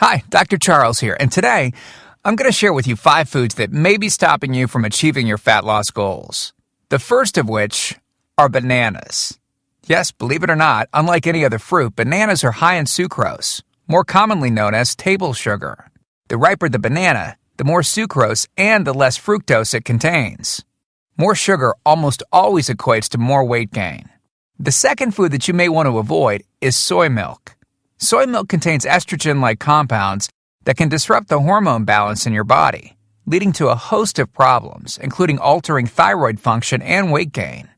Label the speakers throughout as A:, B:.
A: Hi, Dr. Charles here, and today I'm going to share with you 5 foods that may be stopping you from achieving your fat loss goals. The first of which are bananas. Yes, believe it or not, unlike any other fruit, bananas are high in sucrose, more commonly known as table sugar. The riper the banana, the more sucrose and the less fructose it contains. More sugar almost always equates to more weight gain. The second food that you may want to avoid is soy milk. Soy milk contains estrogen-like compounds that can disrupt the hormone balance in your body, leading to a host of problems, including altering thyroid function and weight gain.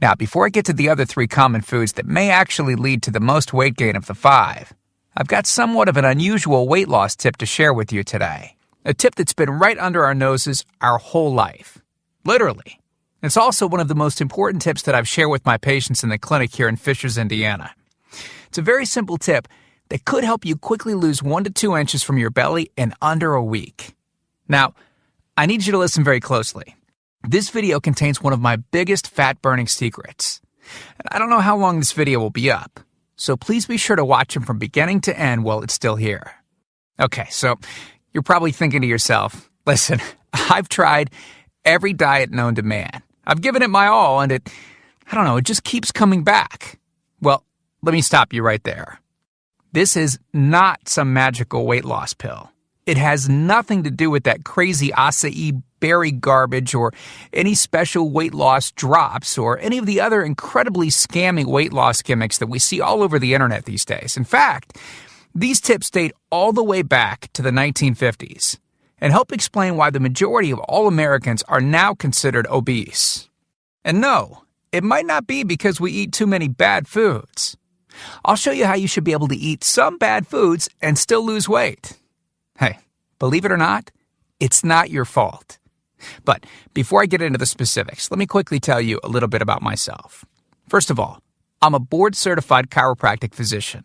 A: Now, before I get to the other 3 common foods that may actually lead to the most weight gain of the 5, I've got somewhat of an unusual weight loss tip to share with you today. A tip that's been right under our noses our whole life. Literally. It's also one of the most important tips that I've shared with my patients in the clinic here in Fishers, Indiana. It's a very simple tip that could help you quickly lose 1 to 2 inches from your belly in under a week. Now, I need you to listen very closely. This video contains one of my biggest fat-burning secrets. And I don't know how long this video will be up, so please be sure to watch it from beginning to end while it's still here. Okay, so you're probably thinking to yourself, listen, I've tried every diet known to man. I've given it my all, and it just keeps coming back. Well, let me stop you right there. This is not some magical weight loss pill. It has nothing to do with that crazy acai berry garbage or any special weight loss drops or any of the other incredibly scammy weight loss gimmicks that we see all over the internet these days. In fact, these tips date all the way back to the 1950s and help explain why the majority of all Americans are now considered obese. And no, it might not be because we eat too many bad foods. I'll show you how you should be able to eat some bad foods and still lose weight. Hey, believe it or not, it's not your fault. But before I get into the specifics, let me quickly tell you a little bit about myself. First of all, I'm a board-certified chiropractic physician,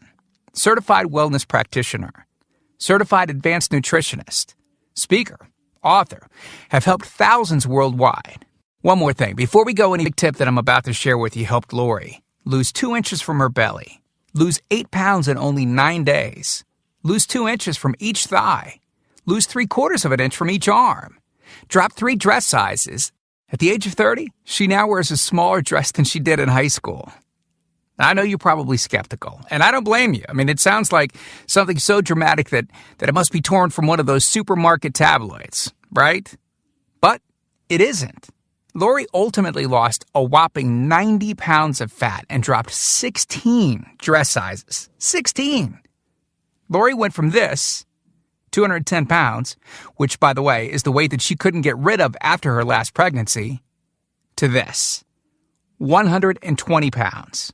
A: certified wellness practitioner, certified advanced nutritionist, speaker, author, have helped thousands worldwide. One more thing, before we go, any big tip that I'm about to share with you helped Lori lose 2 inches from her belly, lose 8 pounds in only 9 days, lose 2 inches from each thigh, lose 3/4 of an inch from each arm, drop 3 dress sizes. At the age of 30, she now wears a smaller dress than she did in high school. I know you're probably skeptical, and I don't blame you. I mean, it sounds like something so dramatic that it must be torn from one of those supermarket tabloids, right? But it isn't. Lori ultimately lost a whopping 90 pounds of fat and dropped 16 dress sizes. 16! Lori went from this, 210 pounds, which, by the way, is the weight that she couldn't get rid of after her last pregnancy, to this, 120 pounds.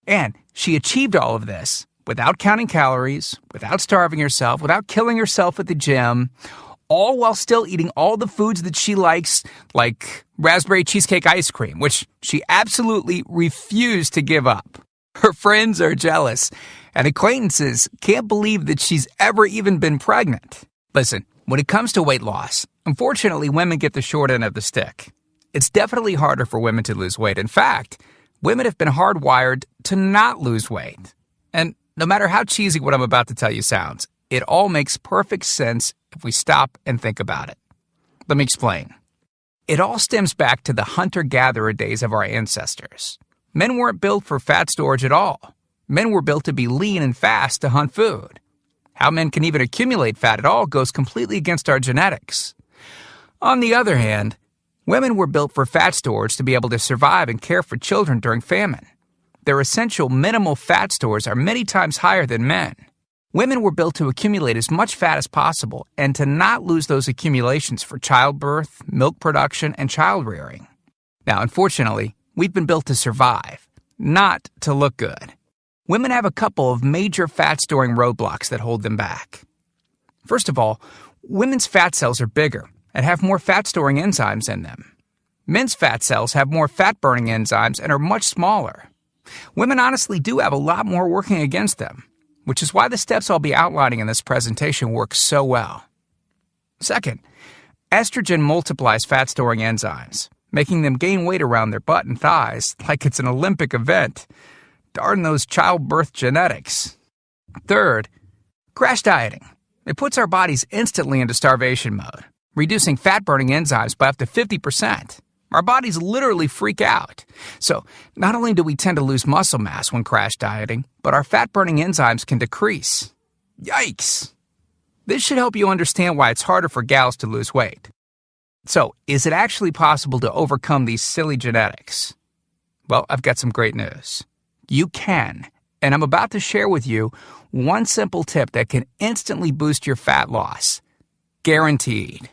A: And she achieved all of this without counting calories, without starving herself, without killing herself at the gym, all while still eating all the foods that she likes, like raspberry cheesecake ice cream, which she absolutely refused to give up. Her friends are jealous, and acquaintances can't believe that she's ever even been pregnant. Listen, when it comes to weight loss, unfortunately, women get the short end of the stick. It's definitely harder for women to lose weight. In fact, women have been hardwired to not lose weight. And no matter how cheesy what I'm about to tell you sounds, it all makes perfect sense if we stop and think about it. Let me explain. It all stems back to the hunter-gatherer days of our ancestors. Men weren't built for fat storage at all. Men were built to be lean and fast to hunt food. How men can even accumulate fat at all goes completely against our genetics. On the other hand, women were built for fat storage to be able to survive and care for children during famine. Their essential minimal fat stores are many times higher than men. Women were built to accumulate as much fat as possible and to not lose those accumulations for childbirth, milk production, and child rearing. Now, unfortunately, we've been built to survive, not to look good. Women have a couple of major fat-storing roadblocks that hold them back. First of all, women's fat cells are bigger and have more fat-storing enzymes in them. Men's fat cells have more fat-burning enzymes and are much smaller. Women honestly do have a lot more working against them, which is why the steps I'll be outlining in this presentation work so well. Second, estrogen multiplies fat-storing enzymes, making them gain weight around their butt and thighs like it's an Olympic event. Darn those childbirth genetics. Third, crash dieting. It puts our bodies instantly into starvation mode, reducing fat-burning enzymes by up to 50%. Our bodies literally freak out. So, not only do we tend to lose muscle mass when crash dieting, but our fat-burning enzymes can decrease. Yikes! This should help you understand why it's harder for gals to lose weight. So, is it actually possible to overcome these silly genetics? Well, I've got some great news. You can, and I'm about to share with you one simple tip that can instantly boost your fat loss. Guaranteed.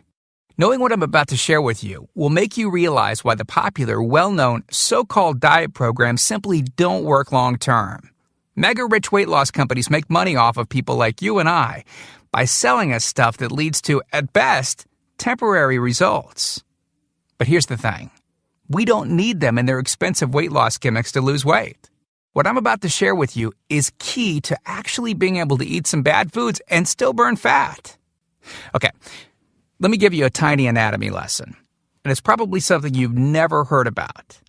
A: Knowing what I'm about to share with you will make you realize why the popular, well-known, so-called diet programs simply don't work long-term. Mega-rich weight loss companies make money off of people like you and I by selling us stuff that leads to, at best, temporary results. But here's the thing. We don't need them in their expensive weight loss gimmicks to lose weight. What I'm about to share with you is key to actually being able to eat some bad foods and still burn fat. Okay, let me give you a tiny anatomy lesson, and it's probably something you've never heard about.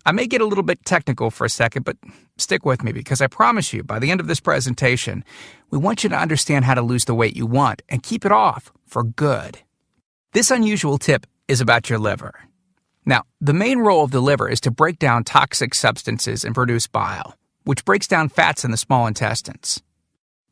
A: I may get a little bit technical for a second, but stick with me because I promise you, by the end of this presentation, we want you to understand how to lose the weight you want and keep it off for good. This unusual tip is about your liver. Now, the main role of the liver is to break down toxic substances and produce bile, which breaks down fats in the small intestines.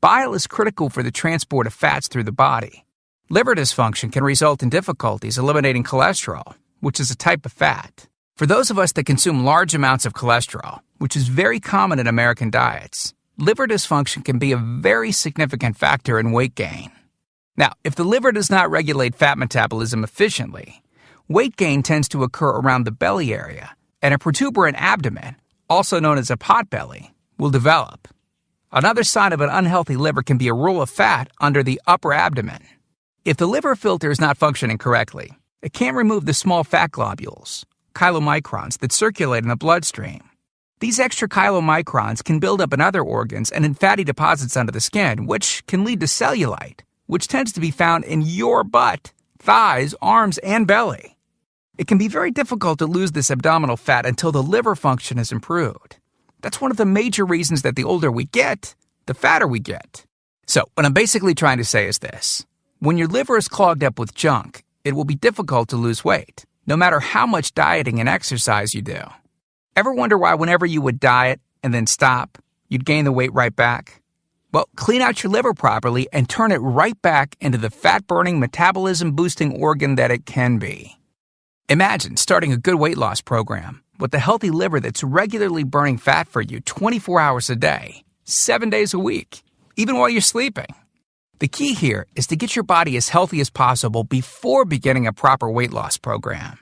A: Bile is critical for the transport of fats through the body. Liver dysfunction can result in difficulties eliminating cholesterol, which is a type of fat. For those of us that consume large amounts of cholesterol, which is very common in American diets, liver dysfunction can be a very significant factor in weight gain. Now, if the liver does not regulate fat metabolism efficiently, weight gain tends to occur around the belly area, and a protuberant abdomen, also known as a potbelly, will develop. Another sign of an unhealthy liver can be a roll of fat under the upper abdomen. If the liver filter is not functioning correctly, it can't remove the small fat globules, chylomicrons, that circulate in the bloodstream. These extra chylomicrons can build up in other organs and in fatty deposits under the skin, which can lead to cellulite, which tends to be found in your butt, thighs, arms, and belly. It can be very difficult to lose this abdominal fat until the liver function is improved. That's one of the major reasons that the older we get, the fatter we get. So, what I'm basically trying to say is this. When your liver is clogged up with junk, it will be difficult to lose weight, no matter how much dieting and exercise you do. Ever wonder why whenever you would diet and then stop, you'd gain the weight right back? Well, clean out your liver properly and turn it right back into the fat-burning, metabolism-boosting organ that it can be. Imagine starting a good weight loss program with a healthy liver that's regularly burning fat for you 24 hours a day, 7 days a week, even while you're sleeping. The key here is to get your body as healthy as possible before beginning a proper weight loss program.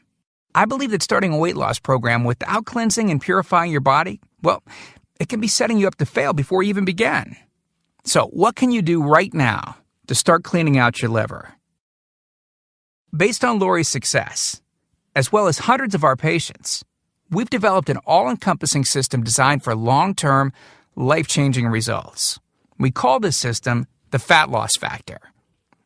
A: I believe that starting a weight loss program without cleansing and purifying your body, well, it can be setting you up to fail before you even begin. So, what can you do right now to start cleaning out your liver? Based on Lori's success, as well as hundreds of our patients, we've developed an all-encompassing system designed for long-term, life-changing results. We call this system the Fat Loss Factor.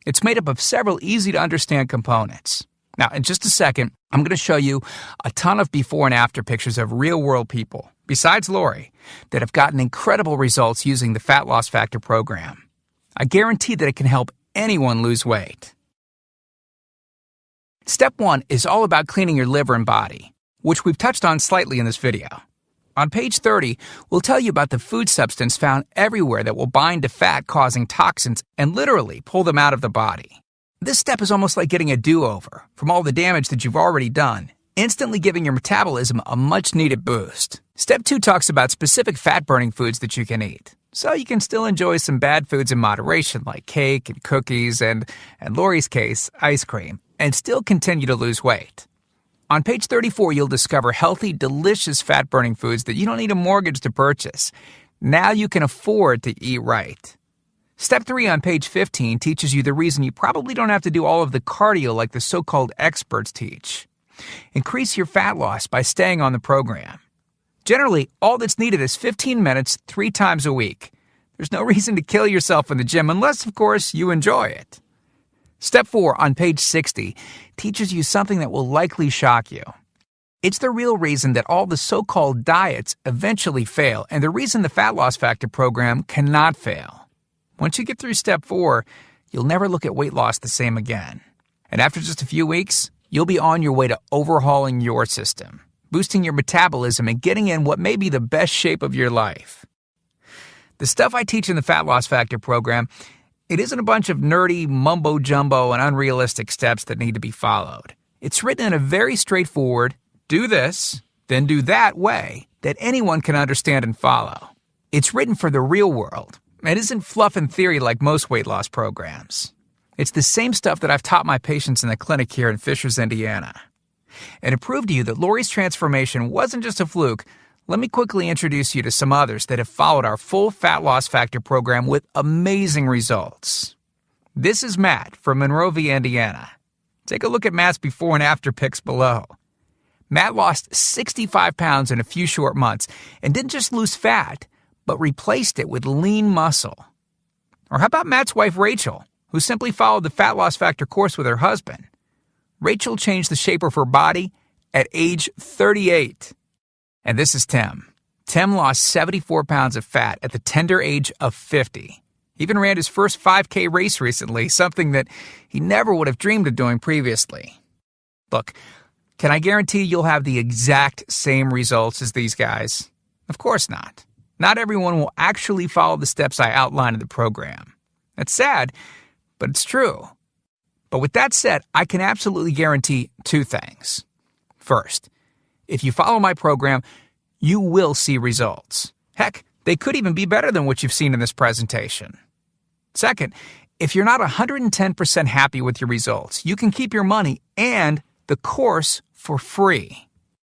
A: It's made up of several easy-to-understand components. Now, in just a second, I'm going to show you a ton of before and after pictures of real-world people, besides Lori, that have gotten incredible results using the Fat Loss Factor program. I guarantee that it can help anyone lose weight. Step 1 is all about cleaning your liver and body, which we've touched on slightly in this video. On page 30, we'll tell you about the food substance found everywhere that will bind to fat, causing toxins and literally pull them out of the body. This step is almost like getting a do-over from all the damage that you've already done, instantly giving your metabolism a much-needed boost. Step 2 talks about specific fat-burning foods that you can eat, so you can still enjoy some bad foods in moderation like cake and cookies and, in Lori's case, ice cream, and still continue to lose weight. On page 34, you'll discover healthy, delicious fat-burning foods that you don't need a mortgage to purchase. Now you can afford to eat right. Step 3 on page 15 teaches you the reason you probably don't have to do all of the cardio like the so-called experts teach. Increase your fat loss by staying on the program. Generally, all that's needed is 15 minutes 3 times a week. There's no reason to kill yourself in the gym unless, of course, you enjoy it. Step 4 on page 60 teaches you something that will likely shock you. It's the real reason that all the so-called diets eventually fail and the reason the Fat Loss Factor program cannot fail. Once you get through step 4, you'll never look at weight loss the same again. And after just a few weeks, you'll be on your way to overhauling your system, boosting your metabolism, and getting in what may be the best shape of your life. The stuff I teach in the Fat Loss Factor program, it isn't a bunch of nerdy mumbo-jumbo and unrealistic steps that need to be followed. It's written in a very straightforward, do this, then do that way that anyone can understand and follow. It's written for the real world. It isn't fluff and theory like most weight loss programs. It's the same stuff that I've taught my patients in the clinic here in Fishers, Indiana. And to prove to you that Lori's transformation wasn't just a fluke, let me quickly introduce you to some others that have followed our full Fat Loss Factor program with amazing results. This is Matt from Monrovia, Indiana. Take a look at Matt's before and after pics below. Matt lost 65 pounds in a few short months and didn't just lose fat, but replaced it with lean muscle. Or how about Matt's wife, Rachel, who simply followed the Fat Loss Factor course with her husband? Rachel changed the shape of her body at age 38. And this is Tim. Tim lost 74 pounds of fat at the tender age of 50. He even ran his first 5K race recently, something that he never would have dreamed of doing previously. Look, can I guarantee you'll have the exact same results as these guys? Of course not. Not everyone will actually follow the steps I outlined in the program. That's sad, but it's true. But with that said, I can absolutely guarantee two things. First, if you follow my program, you will see results. Heck, they could even be better than what you've seen in this presentation. Second, if you're not 110% happy with your results, you can keep your money and the course for free.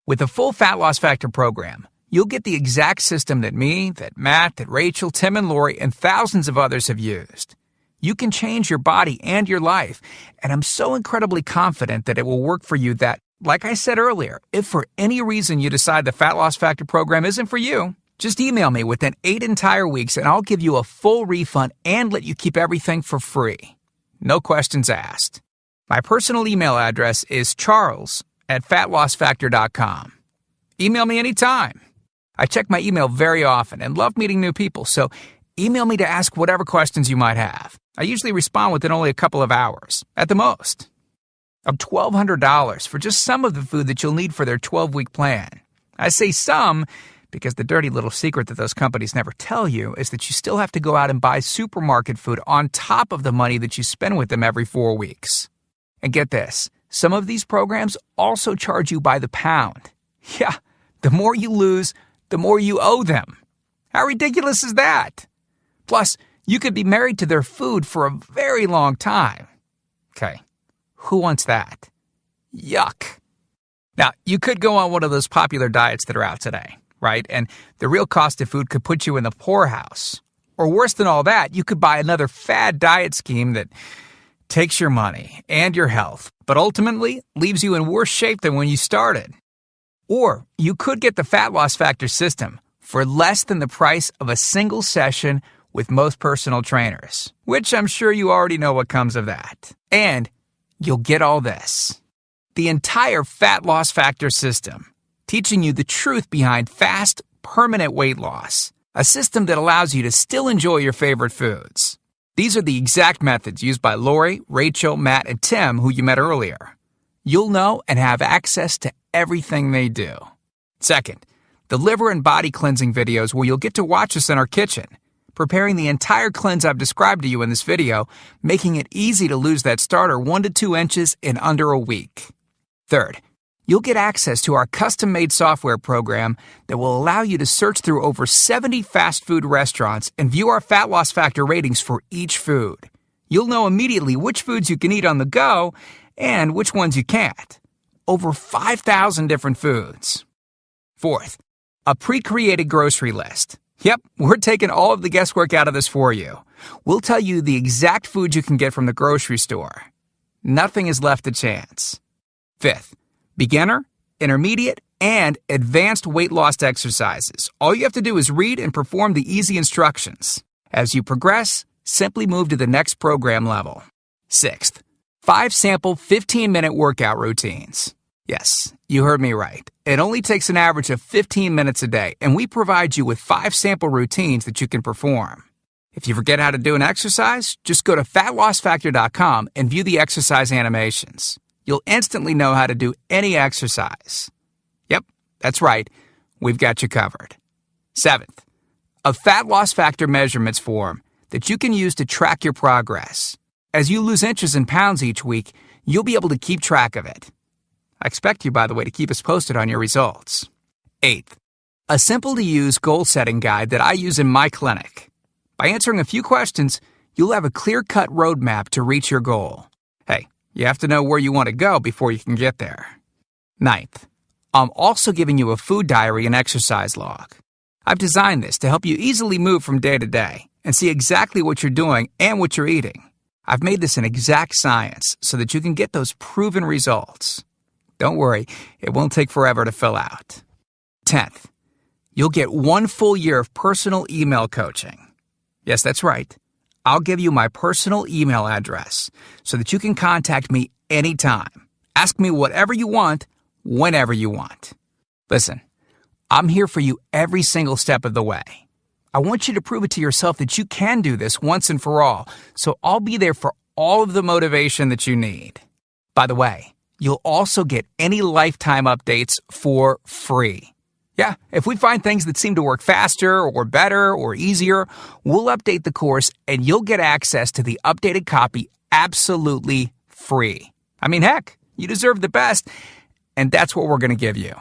A: With the full Fat Loss Factor program, you'll get the exact system that me, that Matt, that Rachel, Tim, and Lori, and thousands of others have used. You can change your body and your life, and I'm so incredibly confident that it will work for you that, like I said earlier, if for any reason you decide the Fat Loss Factor program isn't for you, just email me within 8 entire weeks and I'll give you a full refund and let you keep everything for free. No questions asked. My personal email address is charles@fatlossfactor.com. Email me anytime. I check my email very often and love meeting new people, so email me to ask whatever questions you might have. I usually respond within only a couple of hours, at the most. Of $1,200 for just some of the food that you'll need for their 12-week plan. I say some because the dirty little secret that those companies never tell you is that you still have to go out and buy supermarket food on top of the money that you spend with them every 4 weeks. And get this, some of these programs also charge you by the pound. Yeah, the more you lose, the more you owe them. How ridiculous is that? Plus, you could be married to their food for a very long time. Okay, who wants that? Yuck. Now, you could go on one of those popular diets that are out today, right? And the real cost of food could put you in the poorhouse. Or worse than all that, you could buy another fad diet scheme that takes your money and your health, but ultimately leaves you in worse shape than when you started. Or you could get the Fat Loss Factor system for less than the price of a single session with most personal trainers, which I'm sure you already know what comes of that. And you'll get all this. The entire Fat Loss Factor system, teaching you the truth behind fast, permanent weight loss, a system that allows you to still enjoy your favorite foods. These are the exact methods used by Lori, Rachel, Matt, and Tim, who you met earlier. You'll know and have access to everything they do. Second, the liver and body cleansing videos where you'll get to watch us in our kitchen, preparing the entire cleanse I've described to you in this video, making it easy to lose that starter 1 to 2 inches in under a week. Third, you'll get access to our custom-made software program that will allow you to search through over 70 fast food restaurants and view our Fat Loss Factor ratings for each food. You'll know immediately which foods you can eat on the go and which ones you can't. Over 5,000 different foods. Fourth, a pre-created grocery list. Yep, we're taking all of the guesswork out of this for you. We'll tell you the exact food you can get from the grocery store. Nothing is left to chance. Fifth, beginner, intermediate, and advanced weight loss exercises. All you have to do is read and perform the easy instructions. As you progress, simply move to the next program level. Sixth, 5 sample 15-minute workout routines. Yes, you heard me right. It only takes an average of 15 minutes a day, and we provide you with 5 sample routines that you can perform. If you forget how to do an exercise, just go to fatlossfactor.com and view the exercise animations. You'll instantly know how to do any exercise. Yep, that's right. We've got you covered. 7th, a Fat Loss Factor measurements form that you can use to track your progress. As you lose inches and pounds each week, you'll be able to keep track of it. I expect you, by the way, to keep us posted on your results. 8th, a simple-to-use goal-setting guide that I use in my clinic. By answering a few questions, you'll have a clear-cut roadmap to reach your goal. Hey, you have to know where you want to go before you can get there. 9th, I'm also giving you a food diary and exercise log. I've designed this to help you easily move from day to day and see exactly what you're doing and what you're eating. I've made this an exact science so that you can get those proven results. Don't worry, it won't take forever to fill out. 10th, you'll get 1 full year of personal email coaching. Yes, that's right. I'll give you my personal email address so that you can contact me anytime. Ask me whatever you want, whenever you want. Listen, I'm here for you every single step of the way. I want you to prove it to yourself that you can do this once and for all, so I'll be there for all of the motivation that you need. By the way, you'll also get any lifetime updates for free. Yeah, if we find things that seem to work faster or better or easier, we'll update the course and you'll get access to the updated copy absolutely free. I mean, heck, you deserve the best, and that's what we're going to give you.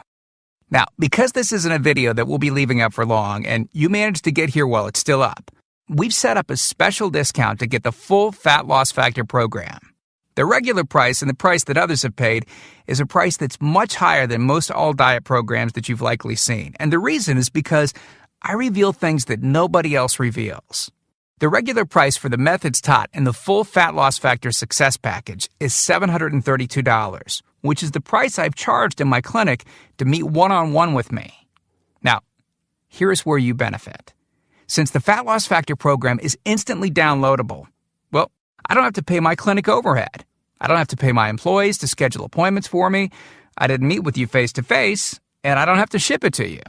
A: Now, because this isn't a video that we'll be leaving up for long and you managed to get here while it's still up, we've set up a special discount to get the full Fat Loss Factor program. The regular price and the price that others have paid is a price that's much higher than most all-diet programs that you've likely seen. And the reason is because I reveal things that nobody else reveals. The regular price for the methods taught in the full Fat Loss Factor Success Package is $732, which is the price I've charged in my clinic to meet one-on-one with me. Now, here's where you benefit. Since the Fat Loss Factor program is instantly downloadable, well, I don't have to pay my clinic overhead. I don't have to pay my employees to schedule appointments for me. I didn't meet with you face-to-face, and I don't have to ship it to you.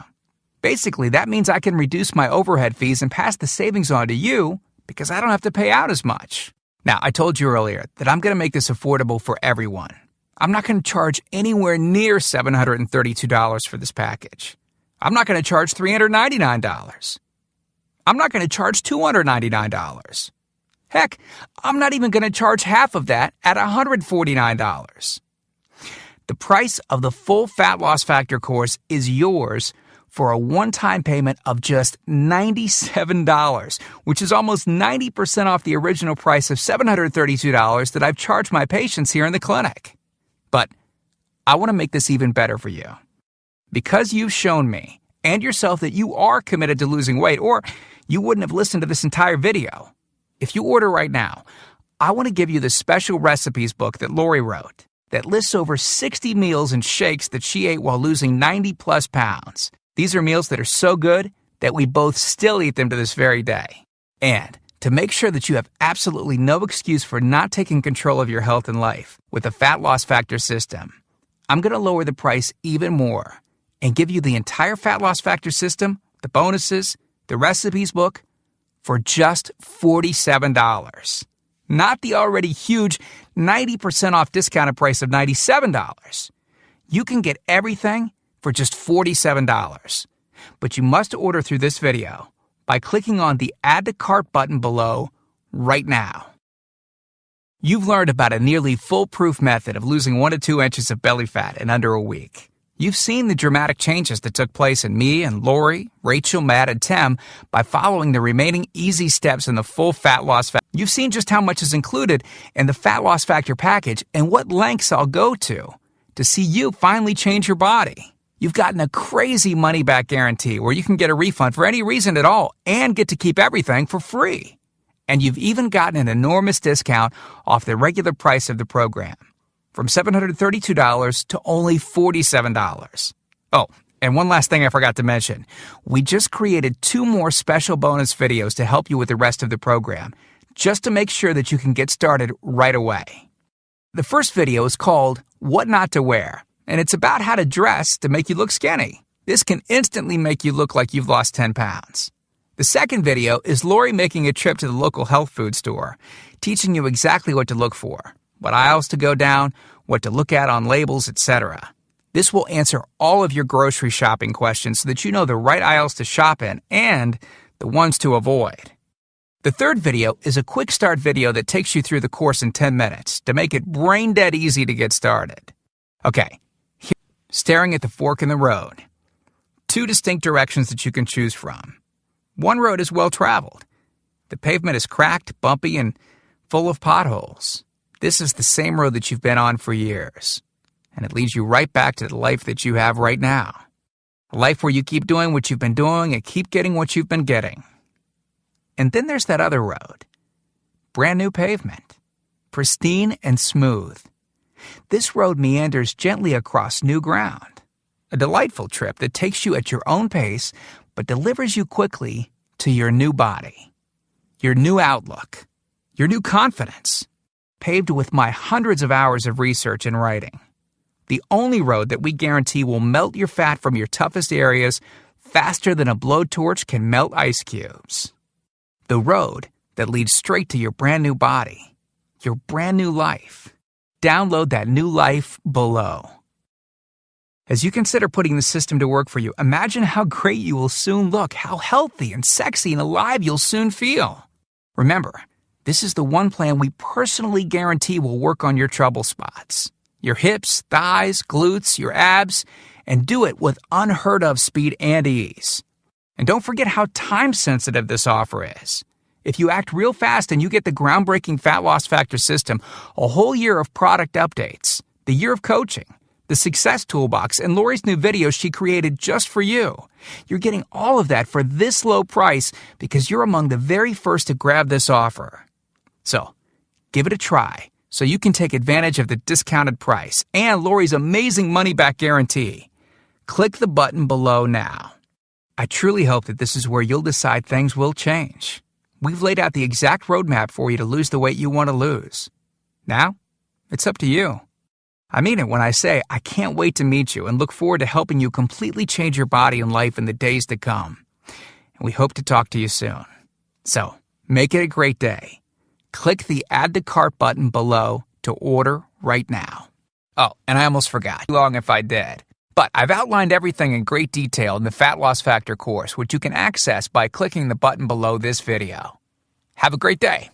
A: Basically, that means I can reduce my overhead fees and pass the savings on to you because I don't have to pay out as much. Now, I told you earlier that I'm going to make this affordable for everyone. I'm not going to charge anywhere near $732 for this package. I'm not going to charge $399. I'm not going to charge $299. Heck, I'm not even going to charge half of that at $149. The price of the full Fat Loss Factor course is yours for a one-time payment of just $97, which is almost 90% off the original price of $732 that I've charged my patients here in the clinic. But I want to make this even better for you. Because you've shown me and yourself that you are committed to losing weight, or you wouldn't have listened to this entire video. If you order right now, I want to give you the special recipes book that Lori wrote that lists over 60 meals and shakes that she ate while losing 90-plus pounds. These are meals that are so good that we both still eat them to this very day. And to make sure that you have absolutely no excuse for not taking control of your health and life with the Fat Loss Factor system, I'm going to lower the price even more and give you the entire Fat Loss Factor system, the bonuses, the recipes book, for just $47. Not the already huge 90% off discounted price of $97. You can get everything for just $47. But you must order through this video by clicking on the Add to Cart button below right now. You've learned about a nearly foolproof method of losing 1 to 2 inches of belly fat in under a week. You've seen the dramatic changes that took place in me and Lori, Rachel, Matt, and Tim by following the remaining easy steps in the full Fat Loss Factor. You've seen just how much is included in the Fat Loss Factor package and what lengths I'll go to see you finally change your body. You've gotten a crazy money-back guarantee where you can get a refund for any reason at all and get to keep everything for free. And you've even gotten an enormous discount off the regular price of the program, from $732 to only $47. Oh, and one last thing I forgot to mention. We just created 2 more special bonus videos to help you with the rest of the program, just to make sure that you can get started right away. The first video is called What Not to Wear, and it's about how to dress to make you look skinny. This can instantly make you look like you've lost 10 pounds. The second video is Lori making a trip to the local health food store, teaching you exactly what to look for, what aisles to go down, what to look at on labels, etc. This will answer all of your grocery shopping questions so that you know the right aisles to shop in and the ones to avoid. The third video is a quick start video that takes you through the course in 10 minutes to make it brain dead easy to get started. Okay, here, staring at the fork in the road. Two distinct directions that you can choose from. One road is well traveled. The pavement is cracked, bumpy, and full of potholes. This is the same road that you've been on for years. And it leads you right back to the life that you have right now. A life where you keep doing what you've been doing and keep getting what you've been getting. And then there's that other road. Brand new pavement. Pristine and smooth. This road meanders gently across new ground. A delightful trip that takes you at your own pace, but delivers you quickly to your new body. Your new outlook. Your new confidence. Paved with my hundreds of hours of research and writing. The only road that we guarantee will melt your fat from your toughest areas faster than a blowtorch can melt ice cubes. The road that leads straight to your brand new body, your brand new life. Download that new life below. As you consider putting the system to work for you, imagine how great you will soon look, how healthy and sexy and alive you'll soon feel. Remember, this is the one plan we personally guarantee will work on your trouble spots. Your hips, thighs, glutes, your abs, and do it with unheard of speed and ease. And don't forget how time-sensitive this offer is. If you act real fast and you get the groundbreaking Fat Loss Factor system, a whole year of product updates, the year of coaching, the Success Toolbox, and Lori's new videos she created just for you. You're getting all of that for this low price because you're among the very first to grab this offer. So, give it a try so you can take advantage of the discounted price and Lori's amazing money-back guarantee. Click the button below now. I truly hope that this is where you'll decide things will change. We've laid out the exact roadmap for you to lose the weight you want to lose. Now, it's up to you. I mean it when I say I can't wait to meet you and look forward to helping you completely change your body and life in the days to come. And we hope to talk to you soon. So, make it a great day. Click the Add to Cart button below to order right now. Oh, and I almost forgot. Too long if I did. But I've outlined everything in great detail in the Fat Loss Factor course, which you can access by clicking the button below this video. Have a great day.